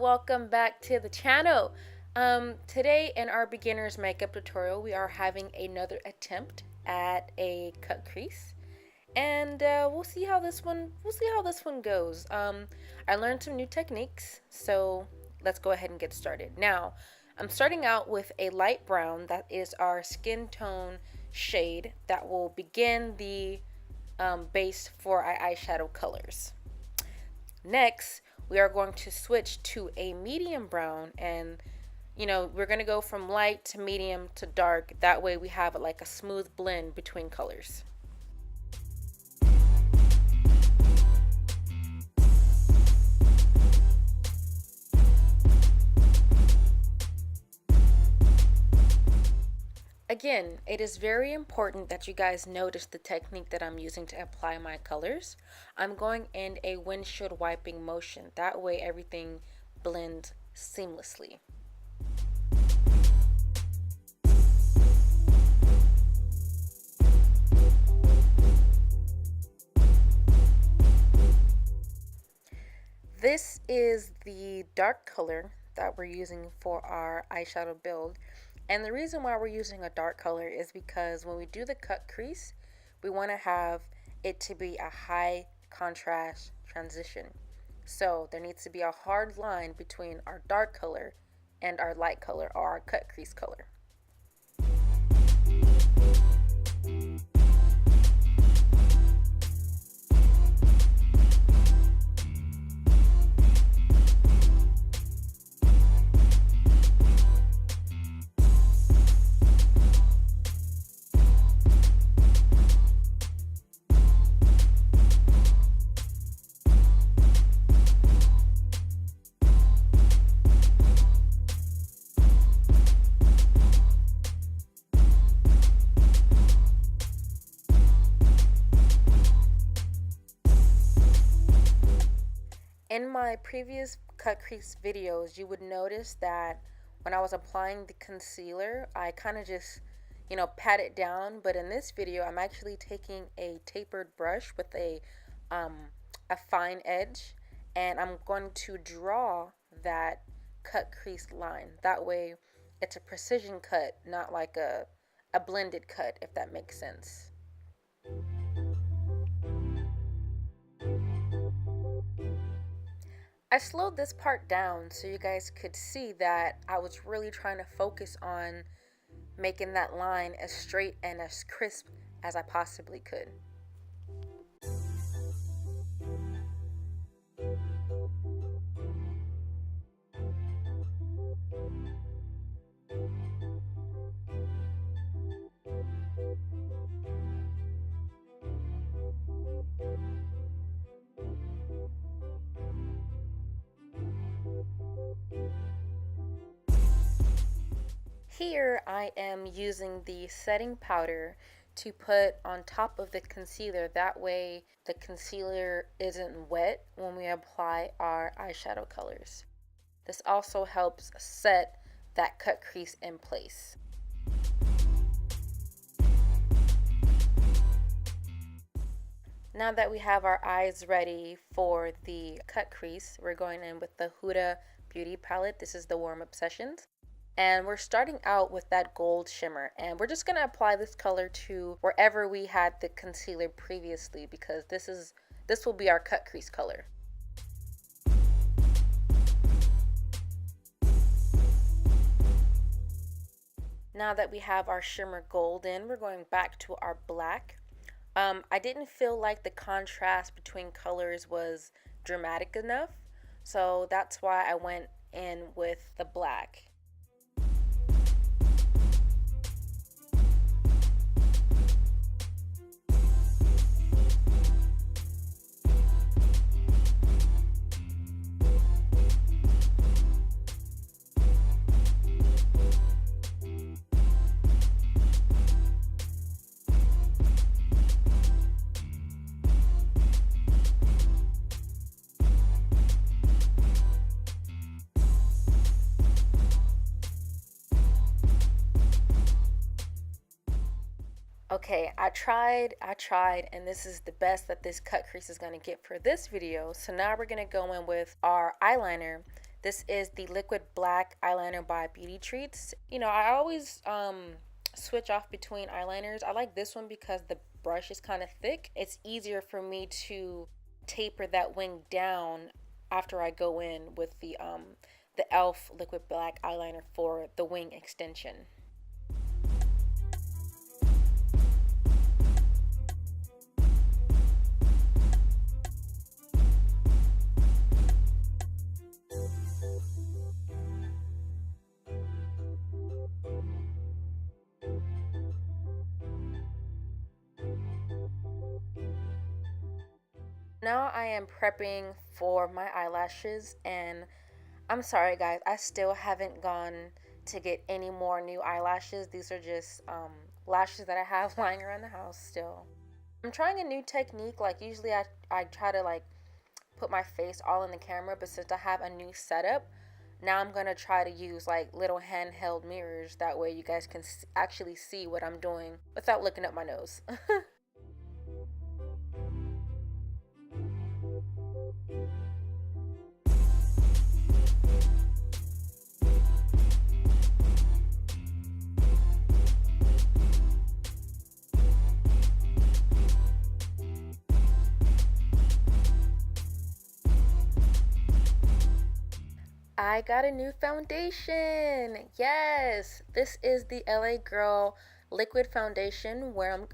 welcome back to the channel. Today in our beginner's makeup tutorial, we are having another attempt at a cut crease, and we'll see how this one goes. I learned some new techniques, so let's go ahead and get started. Now, I'm starting out with a light brown that is our skin tone shade that will begin the base for our eyeshadow colors. Next, we are going to switch to a medium brown, and we're going to go from light to medium to dark. That way we have like a smooth blend between colors. Again, it is very important that you guys notice the technique that I'm using to apply my colors. I'm going in a windshield wiping motion. That way everything blends seamlessly. This is the dark color that we're using for our eyeshadow build. And the reason why we're using a dark color is because when we do the cut crease, we want to have it to be a high contrast transition. So there needs to be a hard line between our dark color and our light color, or our cut crease color. In my previous cut crease videos, you would notice that when I was applying the concealer, I kind of just, pat it down. But in this video, I'm actually taking a tapered brush with a fine edge, and I'm going to draw that cut crease line. That way, it's a precision cut, not like a blended cut, if that makes sense. I slowed this part down so you guys could see that I was really trying to focus on making that line as straight and as crisp as I possibly could. Here I am using the setting powder to put on top of the concealer. That way the concealer isn't wet when we apply our eyeshadow colors. This also helps set that cut crease in place. Now that we have our eyes ready for the cut crease, we're going in with the Huda Beauty palette. This is the Warm Obsessions. And we're starting out with that gold shimmer, and we're just going to apply this color to wherever we had the concealer previously, because this will be our cut crease color. Now that we have our shimmer gold in, we're going back to our black. I didn't feel like the contrast between colors was dramatic enough, so that's why I went in with the black. Okay, I tried, and this is the best that this cut crease is going to get for this video. So now we're going to go in with our eyeliner. This is the Liquid Black Eyeliner by Beauty Treats. You know, I always switch off between eyeliners. I like this one because the brush is kind of thick. It's easier for me to taper that wing down after I go in with the e.l.f. Liquid Black Eyeliner for the wing extension. Now I am prepping for my eyelashes, and I'm sorry guys, I still haven't gone to get any more new eyelashes. These are just lashes that I have lying around the house still. I'm trying a new technique. Like usually I try to like put my face all in the camera, but since I have a new setup, now I'm gonna try to use like little handheld mirrors. That way you guys can actually see what I'm doing without looking up my nose. I got a new foundation. Yes, this is the LA Girl Liquid Foundation Warm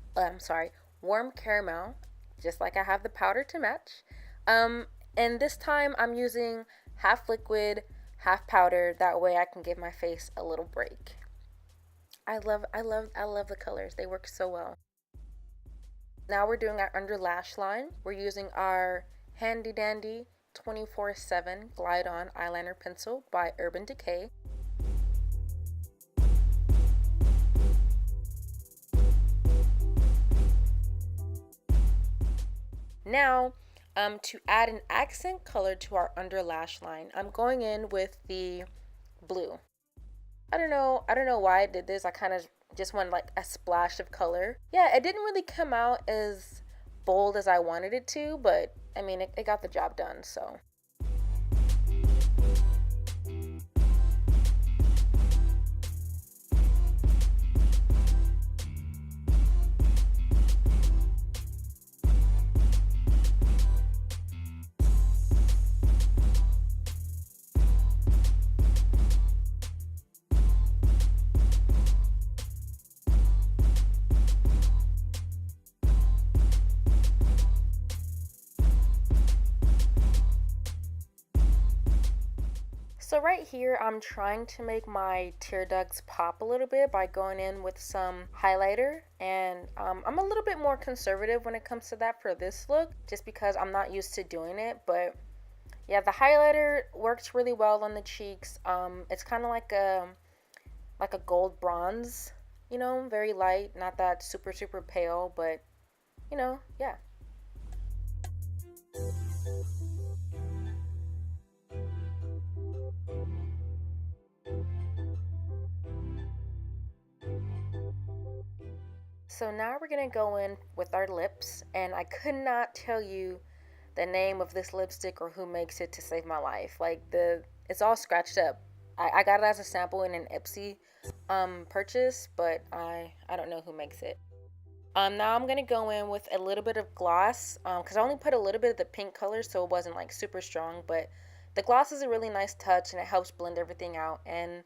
Caramel, just like I have the powder to match. Um, and this time I'm using half liquid, half powder. That way I can give my face a little break. I love the colors. They work so well. Now we're doing our under lash line. We're using our handy dandy 24/7 Glide On Eyeliner Pencil by Urban Decay. Now, to add an accent color to our under lash line, I'm going in with the blue. I don't know why I did this. I kind of just wanted like a splash of color. Yeah, it didn't really come out as bold as I wanted it to, but I mean, it got the job done, so. So right here, I'm trying to make my tear ducts pop a little bit by going in with some highlighter. And I'm a little bit more conservative when it comes to that for this look, just because I'm not used to doing it. But yeah, the highlighter works really well on the cheeks. It's kind of like a gold bronze, you know, very light, not that super pale, but you know, yeah. So now we're gonna go in with our lips, and I could not tell you the name of this lipstick or who makes it to save my life. Like it's all scratched up. I got it as a sample in an Ipsy purchase, but I don't know who makes it. Now I'm gonna go in with a little bit of gloss, because I only put a little bit of the pink color, so it wasn't like super strong. But the gloss is a really nice touch, and it helps blend everything out. And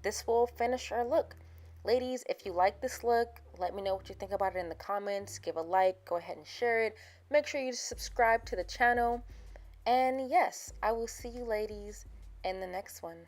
this will finish our look. Ladies, if you like this look, let me know what you think about it in the comments. Give a like, go ahead and share it. Make sure you subscribe to the channel. And yes, I will see you ladies in the next one.